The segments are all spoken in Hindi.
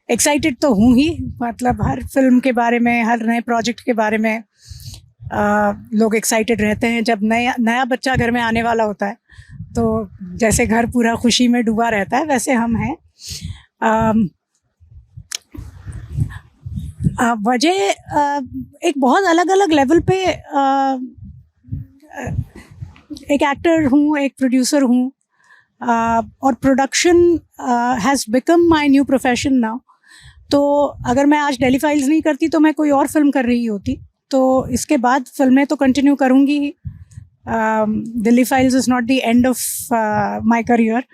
एक्साइटेड तो हूँ ही, मतलब हर फिल्म के बारे में, हर नए प्रोजेक्ट के बारे में लोग एक्साइटेड रहते हैं। जब नया बच्चा घर में आने वाला होता है तो जैसे घर पूरा खुशी में डूबा रहता है, वैसे हम हैं। वजह एक बहुत अलग अलग लेवल पे, एक एक्टर हूँ, एक प्रोड्यूसर हूँ, और production has become my new profession now. तो अगर मैं आज डेली फाइल्स नहीं करती तो मैं कोई और फिल्म कर रही होती, तो इसके बाद फिल्में तो कंटिन्यू करूँगी ही। Delhi Files is not the end of my career.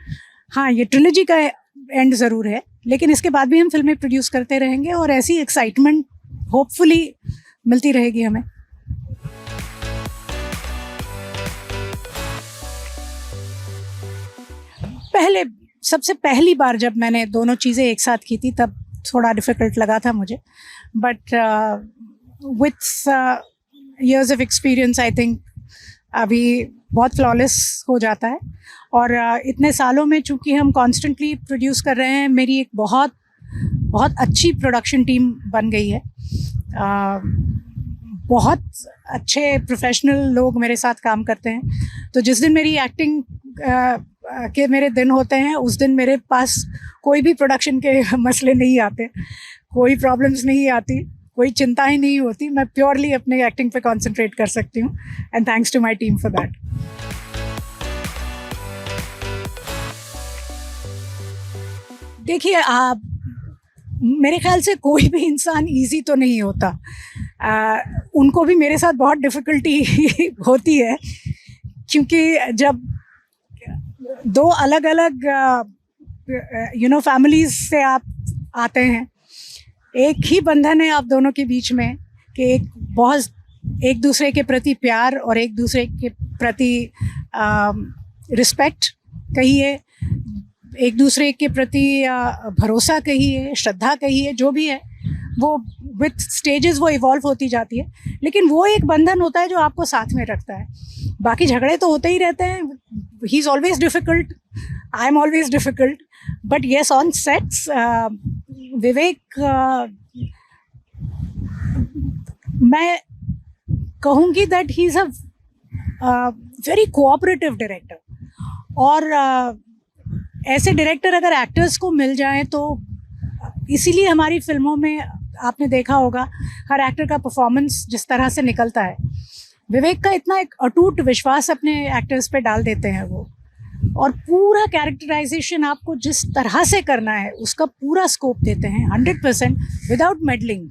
हाँ, ये ट्रिलॉजी का एंड ज़रूर है, लेकिन इसके बाद भी हम फिल्में प्रोड्यूस करते रहेंगे और ऐसी एक्साइटमेंट होपफुली मिलती रहेगी हमें। सबसे पहली बार जब मैंने दोनों चीज़ें एक साथ की थी तब थोड़ा डिफ़िकल्ट लगा था मुझे, but with years of experience I think अभी बहुत फ्लॉलेस हो जाता है। और इतने सालों में चूँकि हम कॉन्स्टेंटली प्रोड्यूस कर रहे हैं, मेरी एक बहुत बहुत अच्छी प्रोडक्शन टीम बन गई है। बहुत अच्छे प्रोफेशनल लोग मेरे साथ काम करते हैं। तो जिस दिन मेरी एक्टिंग के मेरे दिन होते हैं, उस दिन मेरे पास कोई भी प्रोडक्शन के मसले नहीं आते, कोई प्रॉब्लम्स नहीं आती, कोई चिंता ही नहीं होती। मैं प्योरली अपने एक्टिंग पे कंसंट्रेट कर सकती हूँ, and thanks to my team for that. देखिए, मेरे ख्याल से कोई भी इंसान इजी तो नहीं होता। उनको भी मेरे साथ बहुत डिफ़िकल्टी होती है, क्योंकि जब दो अलग अलग फैमिलीज से आप आते हैं, एक ही बंधन है आप दोनों के बीच में कि एक दूसरे के प्रति प्यार और एक दूसरे के प्रति रिस्पेक्ट कहिए, एक दूसरे के प्रति भरोसा कहिए, श्रद्धा कहिए, जो भी है वो विथ स्टेजेस वो इवॉल्व होती जाती है। लेकिन वो एक बंधन होता है जो आपको साथ में रखता है। बाकी झगड़े तो होते ही रहते हैं, he is always difficult, I am always difficult, but yes, on sets Vivek, मैं कहूँगी that he is a very cooperative director. और ऐसे डायरेक्टर अगर एक्टर्स को मिल जाएं तो इसीलिए हमारी फिल्मों में आपने देखा होगा हर एक्टर का परफॉर्मेंस जिस तरह से निकलता है। विवेक का इतना एक अटूट विश्वास अपने एक्टर्स पे डाल देते हैं वो, और पूरा कैरेक्टराइजेशन आपको जिस तरह से करना है उसका पूरा स्कोप देते हैं 100% without meddling.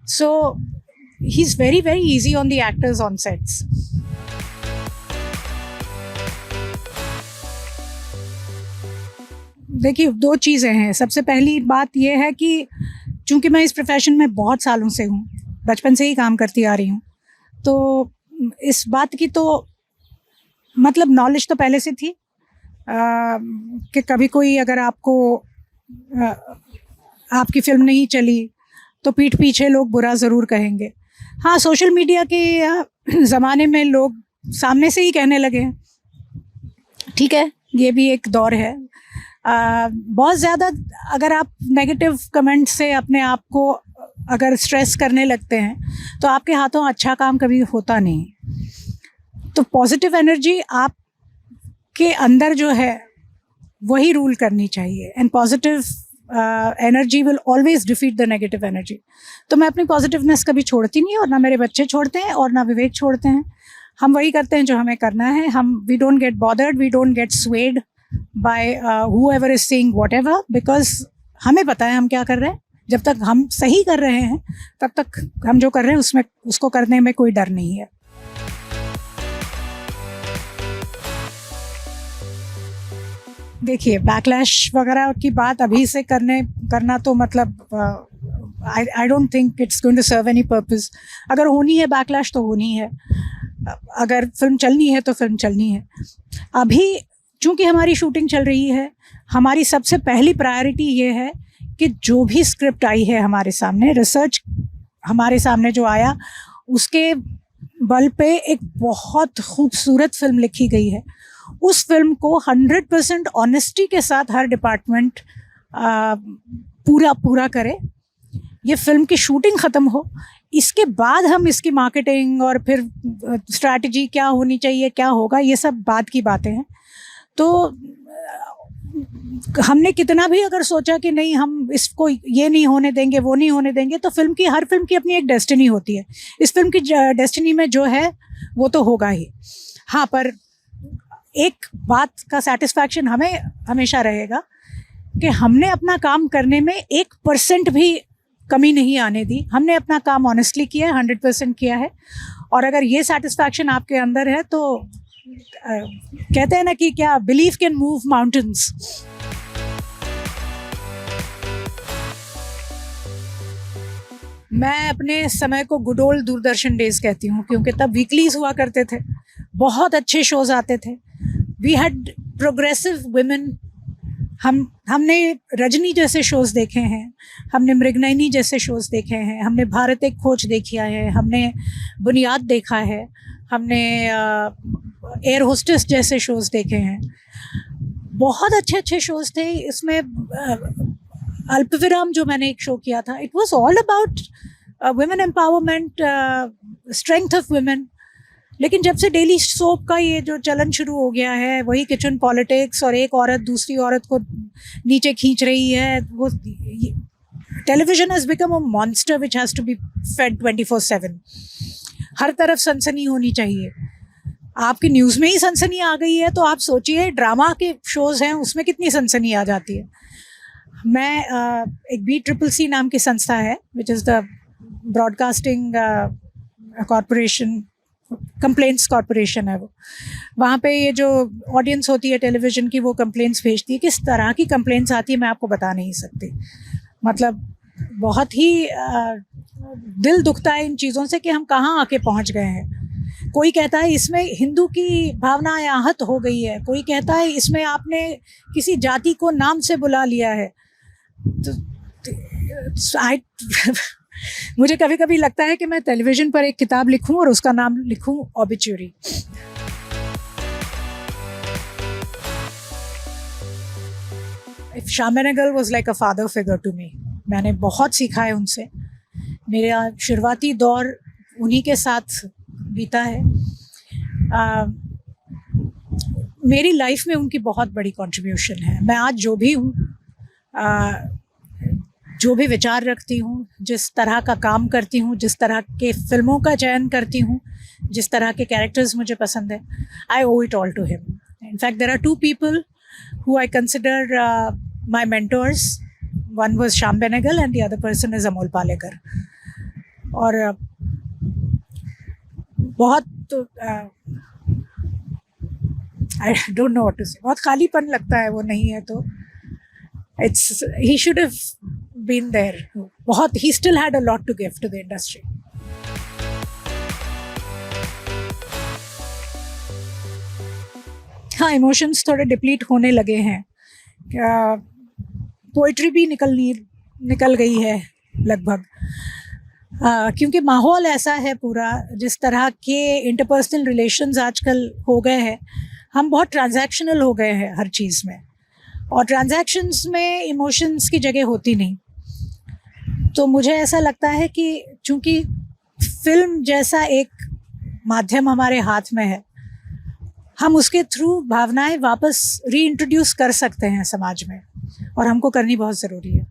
So he is very very easy on the actors on sets. देखिए, दो चीज़ें हैं। सबसे पहली बात यह है कि चूँकि मैं इस प्रोफेशन में बहुत सालों से हूँ, बचपन से ही काम करती आ रही हूँ, तो इस बात की तो मतलब नॉलेज तो पहले से थी कि कभी कोई अगर आपकी फिल्म नहीं चली तो पीठ पीछे लोग बुरा ज़रूर कहेंगे। हाँ, सोशल मीडिया के ज़माने में लोग सामने से ही कहने लगे हैं, ठीक है, ये भी एक दौर है। बहुत ज़्यादा अगर आप नेगेटिव कमेंट से अपने आप को अगर स्ट्रेस करने लगते हैं तो आपके हाथों अच्छा काम कभी होता नहीं। तो पॉजिटिव एनर्जी आपके अंदर जो है वही रूल करनी चाहिए, and positive energy will always defeat the negative energy. तो मैं अपनी पॉजिटिवनेस कभी छोड़ती नहीं, और ना मेरे बच्चे छोड़ते हैं और ना विवेक छोड़ते हैं। हम वही करते हैं जो हमें करना है। We don't get bothered, we don't get swayed by whoever is saying whatever, because हमें पता है हम क्या कर रहे हैं। जब तक हम सही कर रहे हैं तब तक हम जो कर रहे हैं उसको करने में कोई डर नहीं है। देखिए, बैकलैश वगैरह की बात अभी से करना तो मतलब I don't think it's going to serve any purpose. अगर होनी है बैकलैश तो होनी है, अगर फिल्म चलनी है तो फिल्म चलनी है। अभी चूँकि हमारी शूटिंग चल रही है, हमारी सबसे पहली प्रायोरिटी ये है कि जो भी स्क्रिप्ट आई है हमारे सामने, रिसर्च हमारे सामने जो आया, उसके बल पे एक बहुत खूबसूरत फिल्म लिखी गई है, उस फिल्म को 100% ऑनेस्टी के साथ हर डिपार्टमेंट पूरा करे, ये फिल्म की शूटिंग ख़त्म हो, इसके बाद हम इसकी मार्केटिंग और फिर स्ट्रैटेजी क्या होनी चाहिए, क्या होगा, ये सब बाद की बातें हैं। तो हमने कितना भी अगर सोचा कि नहीं हम इसको ये नहीं होने देंगे, वो नहीं होने देंगे, तो हर फिल्म की अपनी एक डेस्टिनी होती है। इस फिल्म की डेस्टिनी में जो है वो तो होगा ही। हाँ, पर एक बात का सेटिस्फैक्शन हमें हमेशा रहेगा कि हमने अपना काम करने में 1% भी कमी नहीं आने दी। हमने अपना काम ऑनेस्टली किया है, 100% किया है। और अगर ये सेटिस्फैक्शन आपके अंदर है तो कहते हैं ना कि क्या बिलीफ कैन मूव माउंटेन्स। मैं अपने समय को गुड ओल्ड दूरदर्शन डेज कहती हूँ, क्योंकि तब वीकलीज हुआ करते थे, बहुत अच्छे शोज आते थे। We had progressive women. हमने रजनी जैसे शोज़ देखे हैं, हमने मृगनयनी जैसे शोज़ देखे हैं, हमने भारत एक खोज देखा है, हमने बुनियाद देखा है, हमने एयर होस्टेस जैसे शोज़ देखे हैं। बहुत अच्छे अच्छे शोज़ थे। इसमें अल्पविराम जो मैंने एक शो किया था, it was all about women empowerment, strength of women. लेकिन जब से डेली सोप का ये जो चलन शुरू हो गया है, वही किचन पॉलिटिक्स और एक औरत दूसरी औरत को नीचे खींच रही है, वो television has become a monster which has to be fed 24/7। हर तरफ सनसनी होनी चाहिए। आपकी न्यूज़ में ही सनसनी आ गई है तो आप सोचिए ड्रामा के शोज़ हैं उसमें कितनी सनसनी आ जाती है। मैं एक BCCC नाम की संस्था है, which is the broadcasting corporation, complaints corporation है वो। वहाँ पे ये जो ऑडियंस होती है टेलीविज़न की, वो कंप्लेंट्स भेजती है। किस तरह की कंप्लेंट्स आती है मैं आपको बता नहीं सकती। मतलब बहुत ही दिल दुखता है इन चीज़ों से कि हम कहाँ आके पहुँच गए हैं। कोई कहता है इसमें हिंदू की भावनाएं आहत हो गई है, कोई कहता है इसमें आपने किसी जाति को नाम से बुला लिया है। मुझे कभी कभी लगता है कि मैं टेलीविज़न पर एक किताब लिखूं और उसका नाम लिखूं obituary. Shyam Benegal was like a father figure to me. मैंने बहुत सीखा है उनसे। मेरा शुरुआती दौर उन्हीं के साथ बीता है। मेरी लाइफ में उनकी बहुत बड़ी कंट्रीब्यूशन है। मैं आज जो भी हूँ, जो भी विचार रखती हूँ, जिस तरह का काम करती हूँ, जिस तरह के फिल्मों का चयन करती हूँ, जिस तरह के कैरेक्टर्स मुझे पसंद है, I owe it all to him. In fact there are 2 people who I consider my mentors. One was Shyam Benegal and the other person is Amol Palekar. और बहुत I don't know what to say, बहुत खालीपन लगता है वो नहीं है तो। He should have been there. बहुत, he still had a lot to give to the industry. हाँ, इमोशंस थोड़े डिप्लीट होने लगे हैं। पोइट्री भी निकल गई है लगभग, क्योंकि माहौल ऐसा है पूरा, जिस तरह के इंटरपर्सनल रिलेशंस आजकल हो गए हैं। हम बहुत ट्रांजैक्शनल हो गए हैं हर चीज़ में, और ट्रांजैक्शंस में इमोशंस की जगह होती नहीं। तो मुझे ऐसा लगता है कि चूँकि फिल्म जैसा एक माध्यम हमारे हाथ में है, हम उसके थ्रू भावनाएं वापस रीइंट्रोड्यूस कर सकते हैं समाज में, और हमको करनी बहुत ज़रूरी है।